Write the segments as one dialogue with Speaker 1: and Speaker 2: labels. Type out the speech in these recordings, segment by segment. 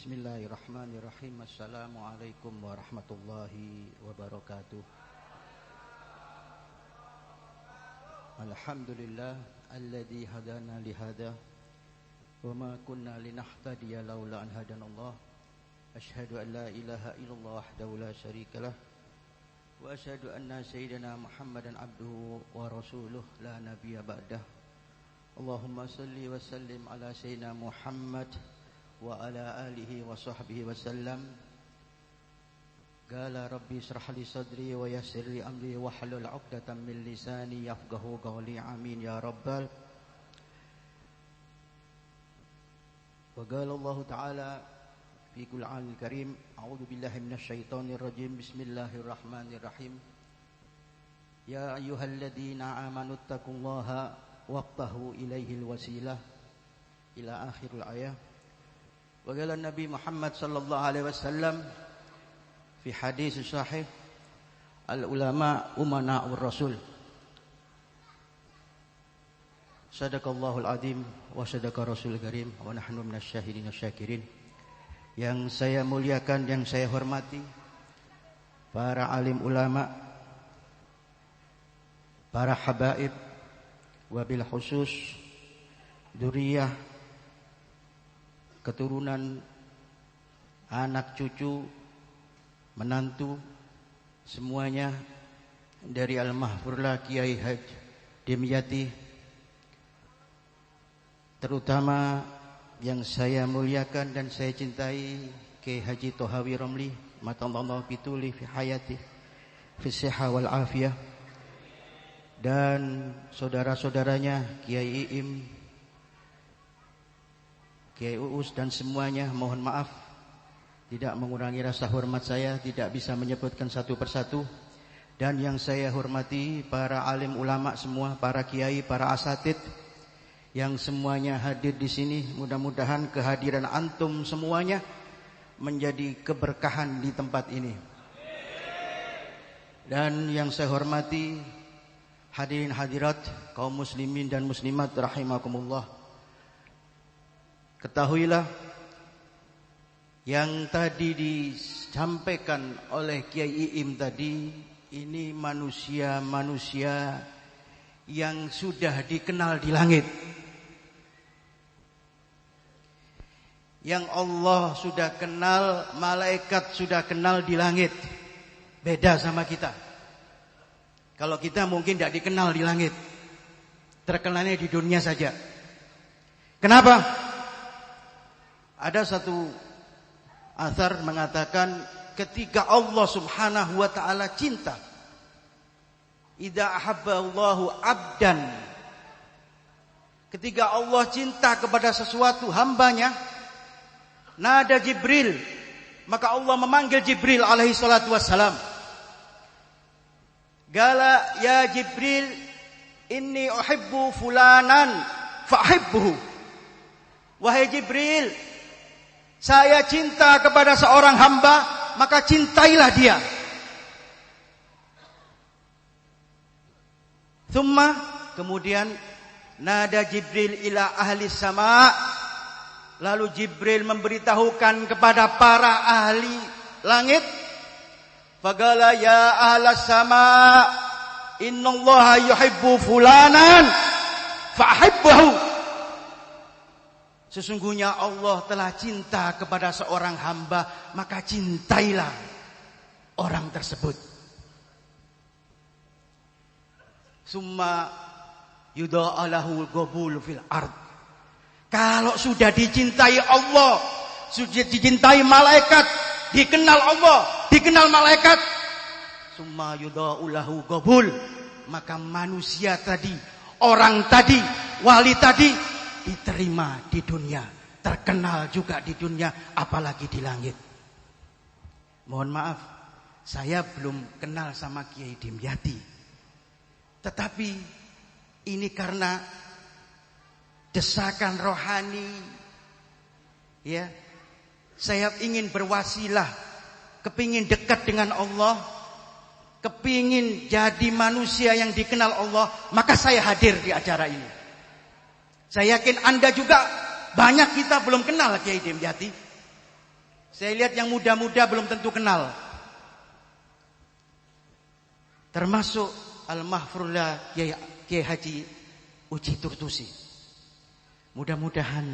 Speaker 1: Bismillahirrahmanirrahim. Assalamualaikum warahmatullahi wabarakatuh. Alhamdulillah alladzi hadana lihada wa ma kunna linahtadiya laula an hadanallah. Asyhadu an la ilaha illallah wahdahu la syarikalah wa asyhadu anna sayyidina Muhammadan abduhu wa rasuluh la nabiyya ba'dah. Allahumma salli wa sallim ala sayyidina Muhammad wa ala alihi wa sahbihi wa sallam. Qala rabbi israh li sadri wa yassir li amri wa hlul 'uqdatam min lisani yafqahu qawli. Amin ya rabbal. Wa qala Allah ta'ala fi Qur'anil Karim, a'udzu billahi minasy syaithanir rajim. Bismillahirrahmanirrahim. Ya ayyuhalladzina amanu taqullaha wabtahu ilaihil wasilah ila akhiril ayat. Wa qala Nabi Muhammad sallallahu alaihi wasallam fi hadis sahih, al ulama umana'ur rasul. Sadaqallahul azim wa sadaqa rasul karim wa nahnu minasyahidin wasyakirin. Yang saya muliakan, yang saya hormati para alim ulama, para habaib, wabil khusus dzurriyyah, keturunan, anak cucu, menantu, semuanya dari Al-Mahfurlah Kiai Haji Dimyati, terutama yang saya muliakan dan saya cintai Kiai Haji Tohawi Romli, matallahu bituli fi hayati fi sihah wal afiyah, dan saudara-saudaranya Kiai Iim, Kiai Uus dan semuanya. Mohon maaf tidak mengurangi rasa hormat saya, tidak bisa menyebutkan satu persatu. Dan yang saya hormati para alim ulama semua, para kiai, para asatid yang semuanya hadir di sini. Mudah-mudahan kehadiran antum semuanya menjadi keberkahan di tempat ini. Dan yang saya hormati hadirin hadirat kaum muslimin dan muslimat rahimakumullah. Ketahuilah yang tadi disampaikan oleh Kiai Iim tadi, ini manusia-manusia yang sudah dikenal di langit, yang Allah sudah kenal, malaikat sudah kenal di langit. Beda sama kita. Kalau kita mungkin tidak dikenal di langit, terkenalnya di dunia saja. Kenapa? Ada satu athar mengatakan ketika Allah subhanahu wa ta'ala cinta, idza ahabba Allahu abdan, ketika Allah cinta kepada sesuatu hambanya, nada Jibril, maka Allah memanggil Jibril alaihi salatu wassalam. Gala ya Jibril, inni uhibbu fulanan fa'hibbuhu. Wahai Jibril, saya cinta kepada seorang hamba, maka cintailah dia. Thumma, kemudian nada Jibril ila ahli sama. Lalu Jibril memberitahukan kepada para ahli langit. Faqala ya ahlas sama, innallaha yuhibbu fulanan fa'hibbuhu. Sesungguhnya Allah telah cinta kepada seorang hamba, maka cintailah orang tersebut. Summa yudha'alahu qabul fil ard. Kalau sudah dicintai Allah, sudah dicintai malaikat, dikenal Allah, dikenal malaikat, summa yudha'alahu qabul, maka manusia tadi, orang tadi, wali tadi diterima di dunia, terkenal juga di dunia, apalagi di langit. Mohon maaf, saya belum kenal sama Kiai Dimyati, tetapi ini karena desakan rohani, ya, saya ingin berwasilah, kepingin dekat dengan Allah, kepingin jadi manusia yang dikenal Allah, maka saya hadir di acara ini. Saya yakin Anda juga banyak kita belum kenal Kiai Dimyati. Saya lihat yang muda-muda belum tentu kenal. Termasuk Al-Mahfurullah Kiai Haji Uji Turtusi. Mudah-mudahan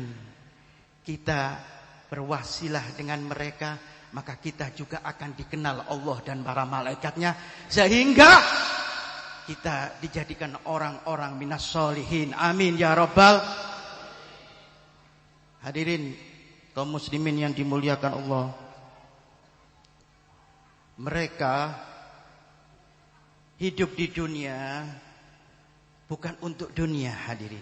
Speaker 1: kita berwasilah dengan mereka, maka kita juga akan dikenal Allah dan para malaikatnya, sehingga kita dijadikan orang-orang minas solihin. Amin ya rabbal. Hadirin kaum muslimin yang dimuliakan Allah, mereka hidup di dunia bukan untuk dunia, hadirin.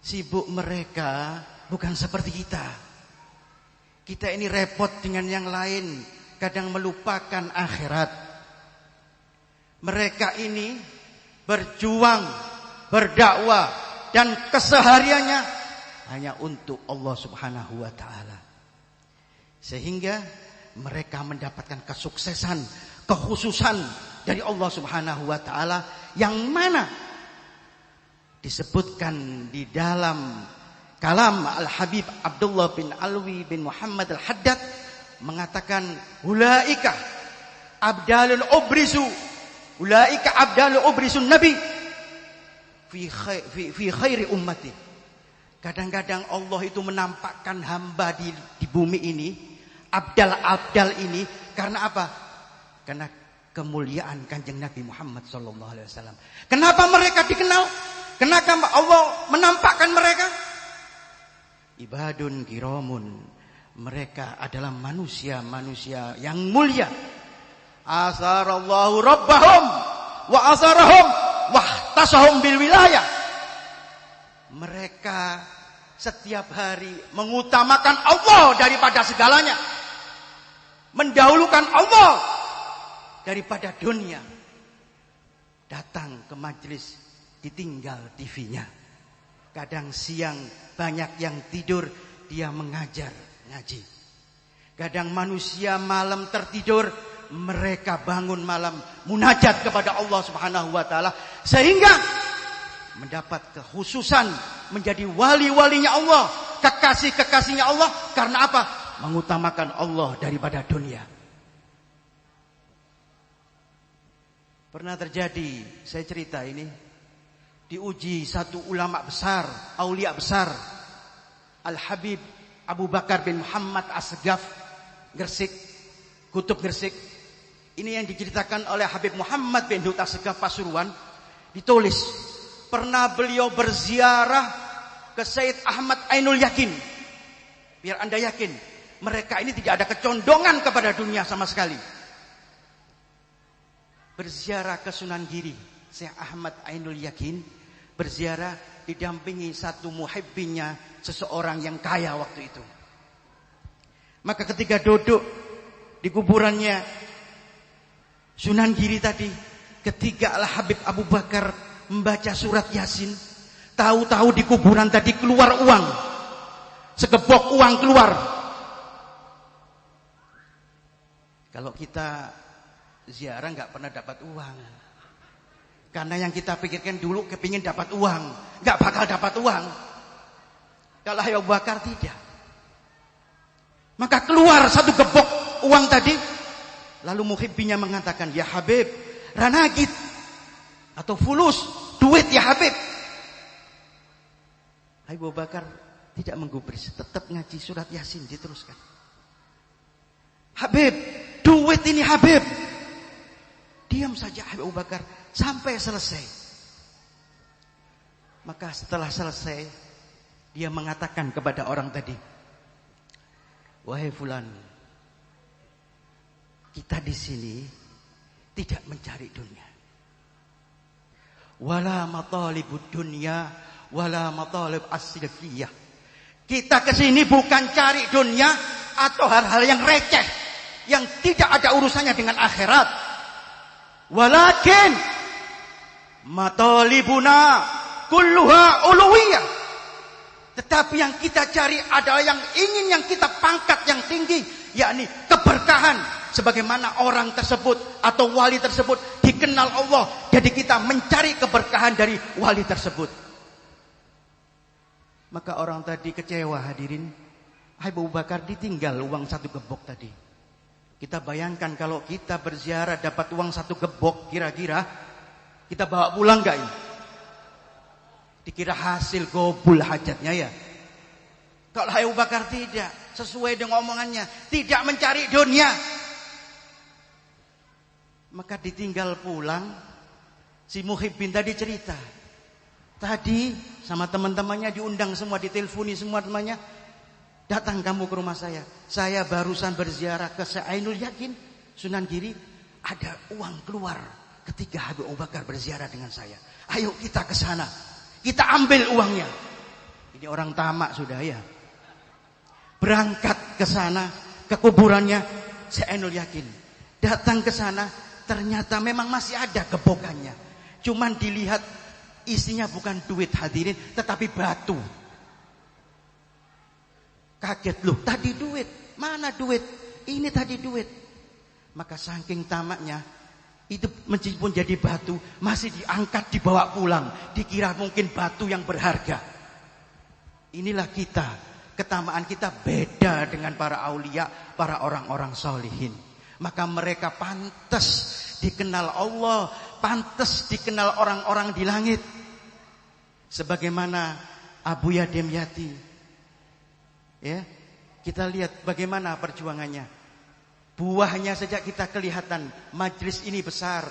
Speaker 1: Sibuk mereka bukan seperti kita. Kita ini repot dengan yang lain, kadang melupakan akhirat. Mereka ini berjuang, berdakwah, dan kesehariannya hanya untuk Allah Subhanahu wa ta'ala. Sehingga mereka mendapatkan kesuksesan, kekhususan dari Allah Subhanahu wa ta'ala, yang mana disebutkan di dalam kalam Al-Habib Abdullah bin Alwi bin Muhammad Al-Haddad, mengatakan ulaika abdalul ubrisu, ulaika abdalul ubrisun nabi fi khairi ummati. Kadang-kadang Allah itu menampakkan hamba di bumi ini, abdal-abdal ini, karena apa? Karena kemuliaan Kanjeng Nabi Muhammad sallallahu alaihi wasallam. Kenapa mereka dikenal? Kenapa Allah menampakkan mereka? Ibadun kiramun. Mereka adalah manusia-manusia yang mulia. Asarallahu rabbahum wa asarahum wa ihtasahum bil wilayah. Mereka setiap hari mengutamakan Allah daripada segalanya, mendahulukan Allah daripada dunia. Datang ke majelis, ditinggal TV-nya. Kadang siang banyak yang tidur, dia mengajar ngaji. Kadang manusia malam tertidur, mereka bangun malam munajat kepada Allah Subhanahu wa ta'ala, sehingga mendapat kekhususan menjadi wali-walinya Allah, kekasih-kekasihnya Allah. Karena apa? Mengutamakan Allah daripada dunia. Pernah terjadi, saya cerita ini, diuji satu ulama besar, aulia besar, Al-Habib Abu Bakar bin Muhammad As-Segaf, Gresik, Kutub Gresik. Ini yang diceritakan oleh Habib Muhammad bin Hud As-Segaf Pasuruan. Ditulis, pernah beliau berziarah ke Sayyid Ahmad Ainul Yakin. Biar Anda yakin, mereka ini tidak ada kecondongan kepada dunia sama sekali. Berziarah ke Sunan Giri, Syekh Ahmad Ainul Yakin berziarah didampingi satu muhibbinya, seseorang yang kaya waktu itu. Maka ketika duduk di kuburannya Sunan Giri tadi, ketika Al-Habib Abu Bakar membaca surat Yasin, tahu-tahu di kuburan tadi keluar uang, segebok uang keluar. Kalau kita ziarah nggak pernah dapat uang, karena yang kita pikirkan dulu kepingin dapat uang, nggak bakal dapat uang. Kalau Abu Bakar tidak, maka keluar satu gebok uang tadi. Lalu muhibbinya mengatakan, ya Habib, ranagit atau fulus, duit ya Habib. Abu Bakar tidak menggubris, tetap ngaji surat Yasin, diteruskan. Habib, duit ini Habib. Diam saja Habib Abu Bakar sampai selesai. Maka setelah selesai, dia mengatakan kepada orang tadi, wahai fulan, kita di sini tidak mencari dunia. Wala matalibud dunya wala matalib as-silfiyah. Kita ke sini bukan cari dunia atau hal-hal yang receh yang tidak ada urusannya dengan akhirat. Walakin matalibuna kulluha uluwiyah. Tetapi yang kita cari adalah yang ingin yang kita pangkat yang tinggi, yakni keberkahan. Sebagaimana orang tersebut atau wali tersebut dikenal Allah, jadi kita mencari keberkahan dari wali tersebut. Maka orang tadi kecewa, hadirin. Abu Bakar ditinggal uang 1 gebok tadi. Kita bayangkan kalau kita berziarah dapat uang 1 gebok, kira-kira kita bawa pulang gak ini? Dikira hasil gobul hajatnya ya. Kalau Abu Bakar tidak, sesuai dengan omongannya, tidak mencari dunia, maka ditinggal pulang. Si Muhibbin tadi cerita, tadi sama teman-temannya diundang semua, diteleponi semua temannya, datang kamu ke rumah saya barusan berziarah ke Ainul Yakin, Sunan Giri, ada uang keluar ketika Habib Abu Bakar berziarah dengan saya. Ayo kita ke sana, kita ambil uangnya. Ini orang tamak sudah ya. Berangkat ke sana, ke kuburannya Ainul Yakin. Datang ke sana, ternyata memang masih ada gebokannya. Cuman dilihat isinya bukan duit hadirin, tetapi batu. Kaget loh, tadi duit. Mana duit? Ini tadi duit. Maka saking tamaknya, itu meskipun jadi batu, masih diangkat, dibawa pulang. Dikira mungkin batu yang berharga. Inilah kita. Ketamaan kita beda dengan para aulia, para orang-orang solihin. Maka mereka pantas dikenal Allah, pantas dikenal orang-orang di langit. Sebagaimana Abu Yadim Yati. Ya, kita lihat bagaimana perjuangannya. Buahnya sejak kita kelihatan, majlis ini besar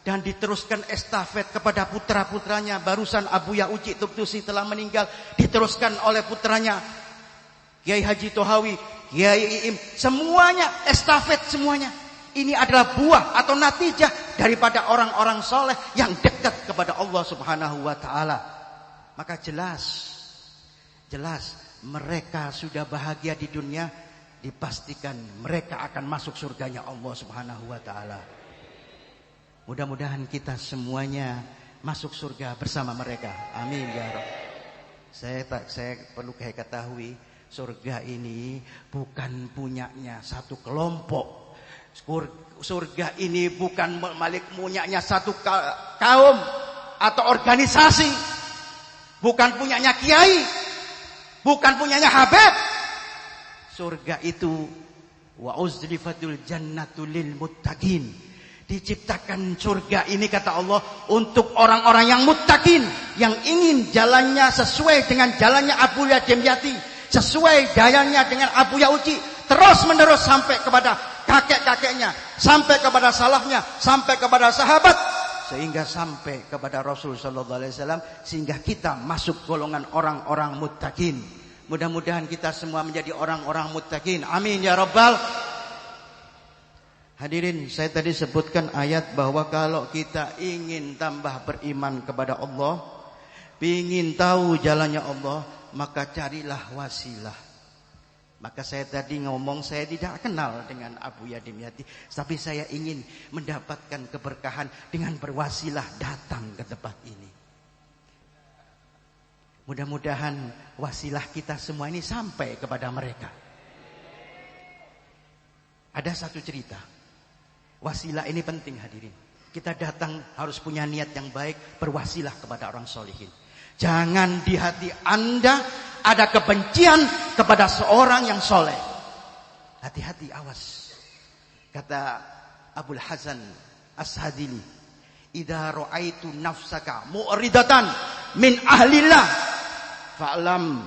Speaker 1: dan diteruskan estafet kepada putra-putranya. Barusan Abu Yauci Tubtusi telah meninggal, diteruskan oleh putranya Kiai Haji Tohawi, Kiai Iim, semuanya estafet semuanya. Ini adalah buah atau natijah daripada orang-orang soleh yang dekat kepada Allah Subhanahu wa ta'ala. Maka jelas mereka sudah bahagia di dunia, dipastikan mereka akan masuk surganya Allah Subhanahu wa ta'ala. Mudah-mudahan kita semuanya masuk surga bersama mereka. Amin ya Rabb. Saya perlu ketahui, surga ini bukan punyanya satu kelompok. Surga ini bukan punyanya satu kaum atau organisasi, bukan punyanya kiai, bukan punyanya Habib. Surga itu wa uzlifatul jannatu lil muttaqin. Diciptakan surga ini kata Allah untuk orang-orang yang muttaqin, yang ingin jalannya sesuai dengan jalannya Abu Yadim Yati, sesuai jalannya dengan Abu Yauci, terus menerus sampai kepada kakek-kakeknya, sampai kepada salafnya, sampai kepada sahabat, sehingga sampai kepada Rasul sallallahu alaihi wasallam, sehingga kita masuk golongan orang-orang muttaqin. Mudah-mudahan kita semua menjadi orang-orang muttaqin. Amin ya rabbal. Hadirin, saya tadi sebutkan ayat bahwa kalau kita ingin tambah beriman kepada Allah, ingin tahu jalannya Allah, maka carilah wasilah. Maka saya tadi ngomong saya tidak kenal dengan Abu Yadim Yati, tapi saya ingin mendapatkan keberkahan dengan berwasilah datang ke tempat ini. Mudah-mudahan wasilah kita semua ini sampai kepada mereka. Ada satu cerita. Wasilah ini penting hadirin. Kita datang harus punya niat yang baik, berwasilah kepada orang solihin. Jangan di hati Anda ada kebencian kepada seorang yang soleh. Hati-hati, awas. Kata Abul Hasan As-Hadili, idza ra'aitu nafsaka mu'ridatan min ahlillah fa'lam,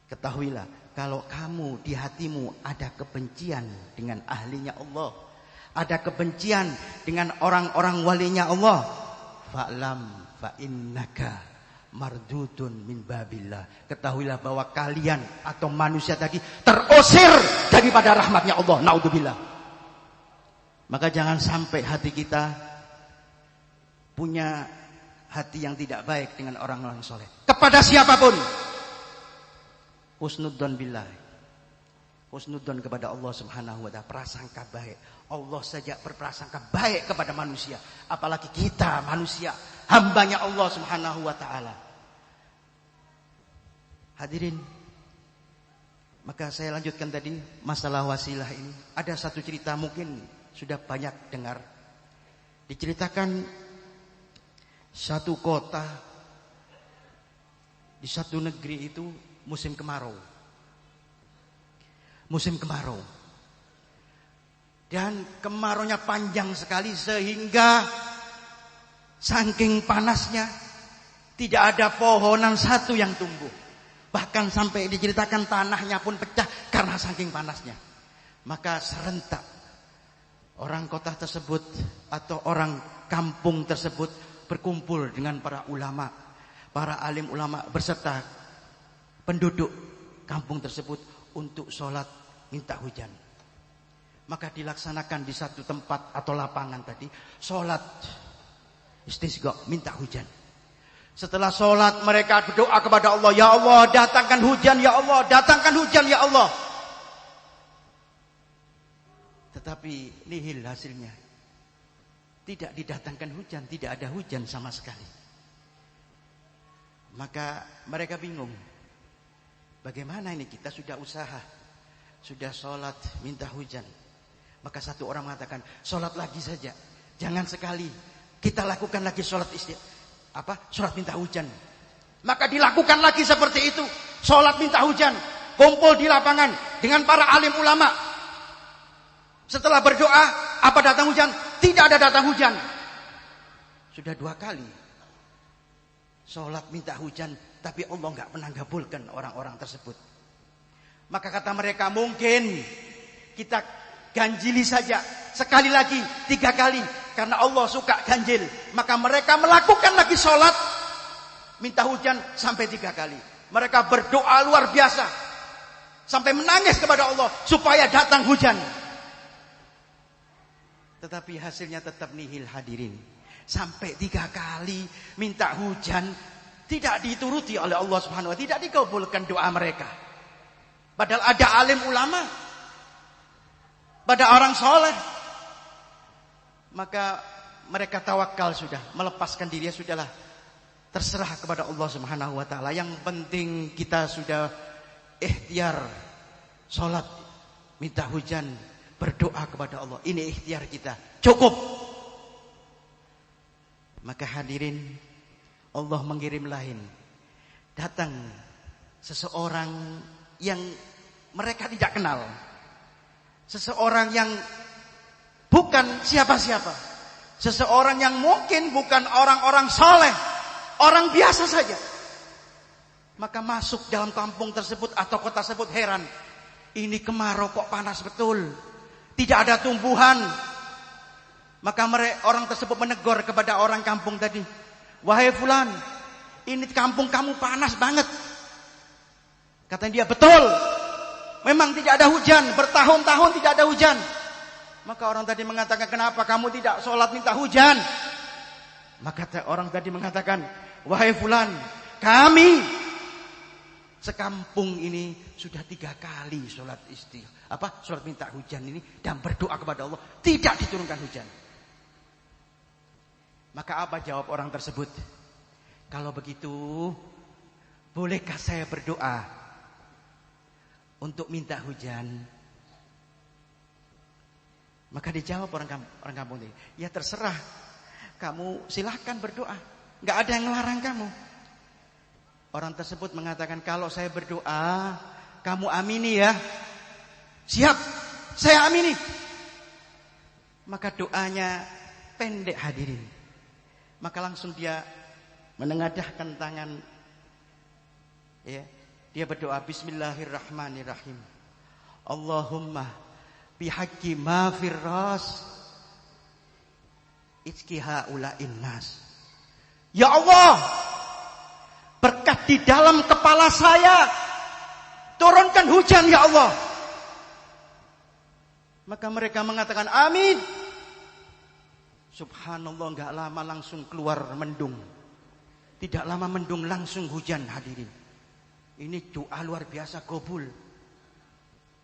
Speaker 1: ketahuilah kalau kamu di hatimu ada kebencian dengan ahlinya Allah, ada kebencian dengan orang-orang walinya Allah, fa'lam fa innaka mardudun min babillah, ketahuilah bahwa kalian atau manusia tadi terusir daripada rahmatnya Allah. Naudzubillah. Maka jangan sampai hati kita punya hati yang tidak baik dengan orang-orang soleh kepada siapapun. Husnudzon billah, husnudzon kepada Allah Subhanahu wa ta'ala, prasangka baik. Allah saja berprasangka baik kepada manusia, apalagi kita manusia, hambanya Allah Subhanahu wa ta'ala. Hadirin, maka saya lanjutkan tadi masalah wasilah ini. Ada satu cerita mungkin sudah banyak dengar. Diceritakan satu kota di satu negeri itu musim kemarau. Musim kemarau. Dan kemaraunya panjang sekali sehingga saking panasnya tidak ada pohonan satu yang tumbuh. Bahkan sampai diceritakan tanahnya pun pecah karena saking panasnya. Maka serentak orang kota tersebut atau orang kampung tersebut berkumpul dengan para ulama, para alim ulama beserta penduduk kampung tersebut untuk sholat minta hujan. Maka dilaksanakan di satu tempat atau lapangan tadi sholat istisqa minta hujan. Setelah sholat mereka berdoa kepada Allah, ya Allah datangkan hujan, ya Allah datangkan hujan, ya Allah. Tetapi nihil hasilnya. Tidak didatangkan hujan, tidak ada hujan sama sekali. Maka mereka bingung. Bagaimana ini, kita sudah usaha, sudah sholat minta hujan. Maka satu orang mengatakan, sholat lagi saja, jangan sekali kita lakukan lagi sholat sholat minta hujan. Maka dilakukan lagi seperti itu, sholat minta hujan, kumpul di lapangan dengan para alim ulama. Setelah berdoa, apa datang hujan? Tidak ada datang hujan. Sudah 2 kali sholat minta hujan, tapi Allah nggak pernah ngabulkan orang-orang tersebut. Maka kata mereka, mungkin kita ganjili saja sekali lagi, 3 kali, karena Allah suka ganjil. Maka mereka melakukan lagi sholat minta hujan sampai 3 kali. Mereka berdoa luar biasa sampai menangis kepada Allah supaya datang hujan. Tetapi hasilnya tetap nihil hadirin. Sampai 3 kali minta hujan tidak dituruti oleh Allah Subhanahu wa taala, tidak dikabulkan doa mereka. Padahal ada alim ulama, pada orang soleh. Maka mereka tawakal sudah, melepaskan diri, sudahlah, terserah kepada Allah Subhanahu wa taala. Yang penting kita sudah ikhtiar salat minta hujan, berdoa kepada Allah. Ini ikhtiar kita, cukup. Maka hadirin, Allah mengirim lain. Datang seseorang yang mereka tidak kenal. Seseorang yang bukan siapa-siapa. Seseorang yang mungkin bukan orang-orang saleh, orang biasa saja. Maka masuk dalam kampung tersebut atau kota tersebut, heran. Ini kemarau kok panas betul. Tidak ada tumbuhan. Maka orang tersebut menegur kepada orang kampung tadi. Wahai fulan, ini kampung kamu panas banget. Katanya dia, betul. Memang tidak ada hujan, bertahun-tahun tidak ada hujan. Maka orang tadi mengatakan, kenapa kamu tidak sholat minta hujan? Maka orang tadi mengatakan, wahai fulan, kami sekampung ini sudah 3 kali sholat sholat minta hujan ini dan berdoa kepada Allah, tidak diturunkan hujan. Maka apa jawab orang tersebut? Kalau begitu, bolehkah saya berdoa untuk minta hujan? Maka dijawab orang kampung ini, ya terserah, kamu silahkan berdoa, nggak ada yang melarang kamu. Orang tersebut mengatakan, kalau saya berdoa, kamu amini ya. Siap, saya amini. Maka doanya pendek hadirin. Maka langsung dia menengadahkan tangan, ya. Dia berdoa, Bismillahirrahmanirrahim. Allahumma bihaqqi ma fir ras itqi haula'in nas. Ya Allah, berkat di dalam kepala saya, turunkan hujan ya Allah. Maka mereka mengatakan amin. Subhanallah, enggak lama langsung keluar mendung. Tidak lama mendung langsung hujan hadirin. Ini doa luar biasa kabul.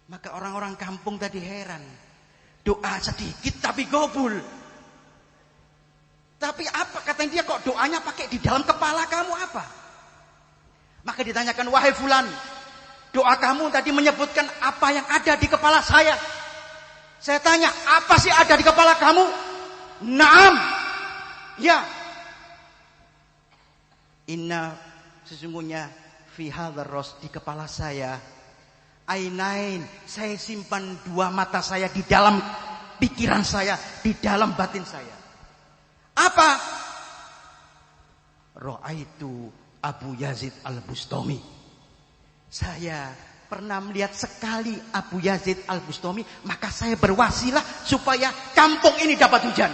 Speaker 1: Maka orang-orang kampung tadi heran. Doa sedikit tapi kabul. Tapi apa katanya dia, kok doanya pakai di dalam kepala kamu apa? Maka ditanyakan, wahai fulan, doa kamu tadi menyebutkan apa yang ada di kepala saya. Saya tanya, apa sih ada di kepala kamu? Naam. Ya. Inna, sesungguhnya fi hadzal ras, di kepala saya. Ainain, saya simpan dua mata saya di dalam pikiran saya, di dalam batin saya. Apa? Ra'aitu Abu Yazid Al-Bustami. Saya pernah melihat sekali Abu Yazid Al-Bustami, maka saya berwasilah supaya kampung ini dapat hujan.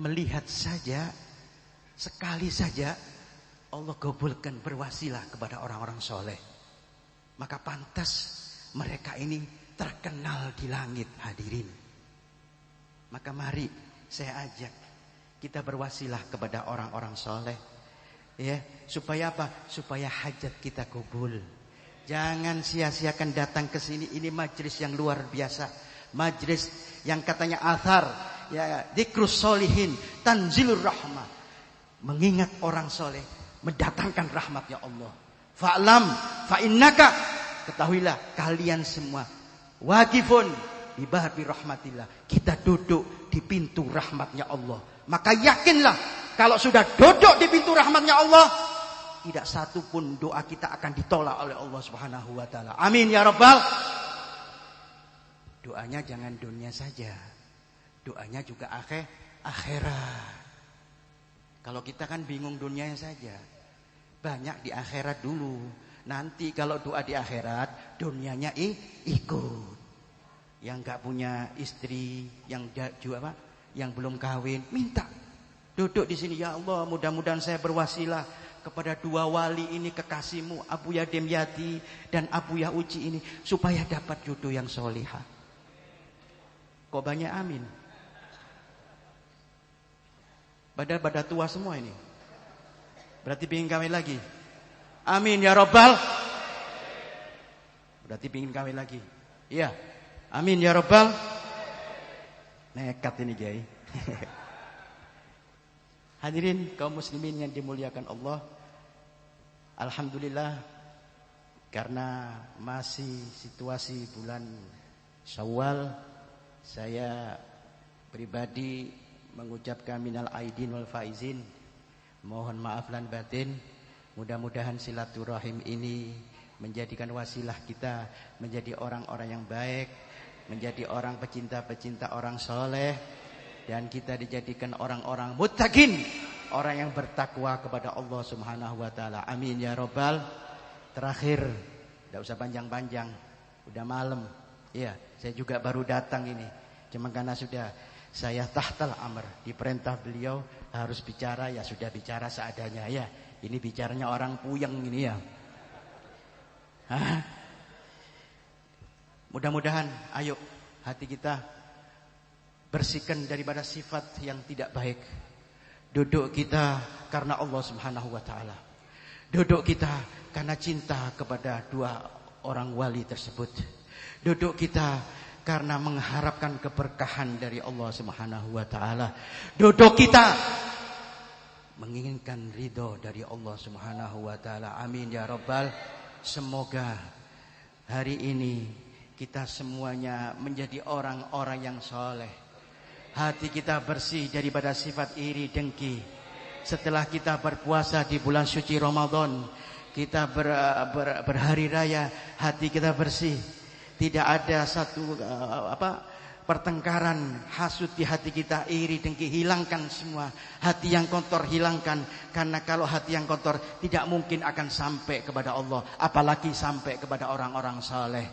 Speaker 1: Melihat saja, sekali saja Allah gabulkan berwasilah kepada orang-orang soleh. Maka pantas mereka ini terkenal di langit, hadirin. Maka mari saya ajak kita berwasilah kepada orang-orang soleh, ya, supaya apa? Supaya hajat kita kabul. Jangan sia-siakan datang ke sini. Ini majlis yang luar biasa, majlis yang katanya athar, ya, dzikrus sholihin tanzilur rahmah, mengingat orang soleh mendatangkan rahmatnya Allah. Fa'lam fa'innaka, ketahuilah kalian semua waqifun bi babi rahmatillah, kita duduk di pintu rahmatnya Allah. Maka yakinlah kalau sudah duduk di pintu rahmatnya Allah, tidak satu pun doa kita akan ditolak oleh Allah Subhanahu wa taala. Amin ya rabbal. Doanya jangan dunia saja, doanya juga akhirat. Kalau kita kan bingung dunianya saja, banyak di akhirat dulu. Nanti kalau doa di akhirat, dunianya ikut. Yang gak punya istri, yang belum kawin, minta duduk di sini. Ya Allah, mudah-mudahan saya berwasilah kepada dua wali ini, kekasihmu Abuya Demyati dan Abuya Uci ini, supaya dapat jodoh yang solihah. Kok banyak amin? Pada tua semua ini. Berarti pingin kawin lagi. Amin ya rabbal. Berarti pingin kawin lagi. Iya. Amin ya rabbal. Nekat ini Kiai. Hadirin kaum muslimin yang dimuliakan Allah. Alhamdulillah, karena masih situasi bulan Syawal, saya pribadi mengucapkan minal aidin wal faizin, mohon maaf lan batin. Mudah-mudahan silaturahim ini menjadikan wasilah kita menjadi orang-orang yang baik, menjadi orang pecinta-pecinta orang soleh, dan kita dijadikan orang-orang muttaqin, orang yang bertakwa kepada Allah Subhanahu wa taala. Amin ya rabbal. Terakhir, tidak usah panjang-panjang, udah malam. Iya, saya juga baru datang ini. Cuma karena sudah saya tahtal amr, diperintah beliau harus bicara, ya sudah bicara seadanya ya. Ini bicaranya orang puyeng ini ya. Mudah-mudahan ayo hati kita bersihkan daripada sifat yang tidak baik. Duduk kita karena Allah Subhanahu wa taala. Duduk kita karena cinta kepada dua orang wali tersebut. Duduk kita karena mengharapkan keberkahan dari Allah Subhanahu wa taala. Duduk kita menginginkan ridho dari Allah Subhanahu wa taala. Amin ya rabbal. Semoga hari ini kita semuanya menjadi orang-orang yang soleh. Hati kita bersih daripada sifat iri dengki. Setelah kita berpuasa di bulan suci Ramadan, kita berhari raya, hati kita bersih. Tidak ada satu pertengkaran, hasud di hati kita, iri dengki, hilangkan semua. Hati yang kotor hilangkan, karena kalau hati yang kotor tidak mungkin akan sampai kepada Allah, apalagi sampai kepada orang-orang saleh.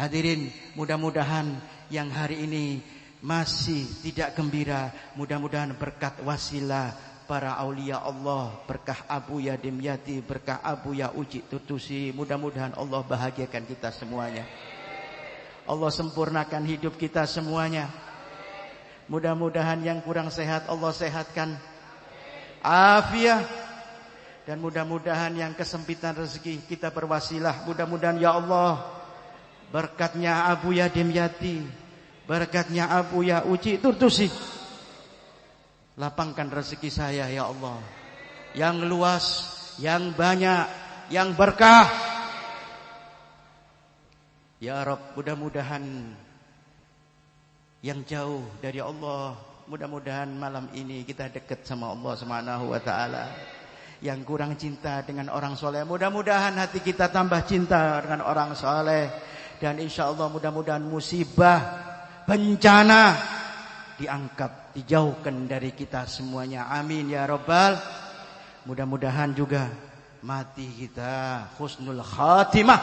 Speaker 1: Hadirin, mudah-mudahan yang hari ini masih tidak gembira, mudah-mudahan berkat wasilah para aulia Allah, berkah Abuya Demyati, berkah Abuya Uci Tutusi, mudah-mudahan Allah bahagiakan kita semuanya. Allah sempurnakan hidup kita semuanya. Mudah-mudahan yang kurang sehat Allah sehatkan, afiah. Dan mudah-mudahan yang kesempitan rezeki kita berwasilah, mudah-mudahan ya Allah berkatnya Abuya Demyati, berkatnya Abuya Uci Tutusi, lapangkan rezeki saya ya Allah, yang luas, yang banyak, yang berkah. Ya Rabb, mudah-mudahan yang jauh dari Allah, mudah-mudahan malam ini kita dekat sama Allah Subhanahu wa taala. Yang kurang cinta dengan orang soleh, mudah-mudahan hati kita tambah cinta dengan orang soleh. Dan insya Allah mudah-mudahan musibah, bencana diangkat, dijauhkan dari kita semuanya. Amin ya Rabbal. Mudah-mudahan juga mati kita husnul khatimah.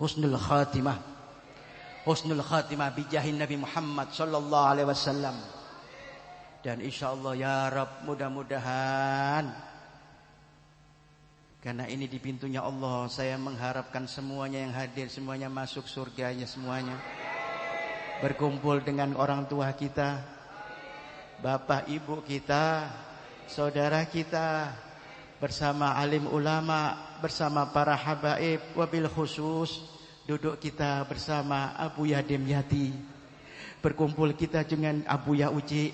Speaker 1: Husnul khatimah. Husnul khatimah bijahin Nabi Muhammad sallallahu alaihi wasallam. Dan insyaallah ya Rabb, mudah-mudahan karena ini di pintunya Allah, saya mengharapkan semuanya yang hadir semuanya masuk surganya semuanya. Berkumpul dengan orang tua kita, bapak ibu kita, saudara kita, bersama alim ulama, bersama para habaib, wabil khusus duduk kita bersama Abu Yadim Yati, berkumpul kita dengan Abu Ya Uci,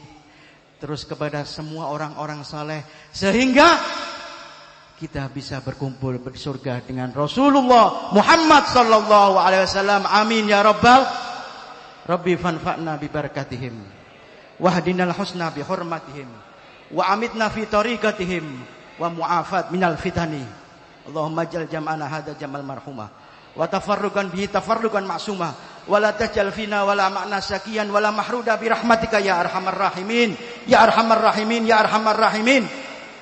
Speaker 1: terus kepada semua orang-orang saleh, sehingga kita bisa berkumpul bersurga dengan Rasulullah Muhammad sallallahu alaihi wasallam. Amin ya rabbal. Rabbi fanfa'na bi barakatihim wahdinal husna bi hurmatihim wa amitna fi tariqatihim wa mu'afat minal fitani. Allahumma jal jam'ana hadza jamal marhumah wa tafarruqan bihi tafarruqan ma'sumah wa la tajal fina wa la ma'na sakiyan wa la mahruda bi rahmatika ya arhamar rahimin ya arhamar rahimin ya arhamar rahimin.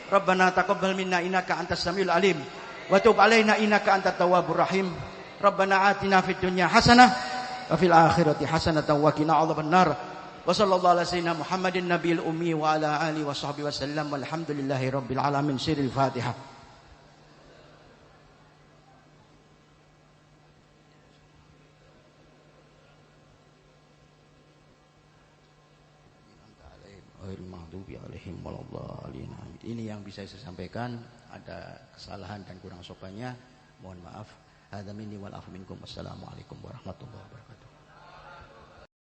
Speaker 1: Rabbana taqabbal minna innaka antas samiul alim wa tub alaina innaka antat tawwabur rahim. Rabbana atina fid dunya hasanah wa fil akhirati hasanatan wa qina adzabannar. Wa sallallahu ala sayyidina Muhammadin nabiyil ummi wa ala alihi wa sahbihi wasallam walhamdulillahi rabbil alamin. Siril Fatihah. Ini yang bisa saya sampaikan. Ada kesalahan dan kurang sopannya, mohon maaf. Hadza minni wal afu minkum. Wassalamualaikum warahmatullahi wabarakatuh.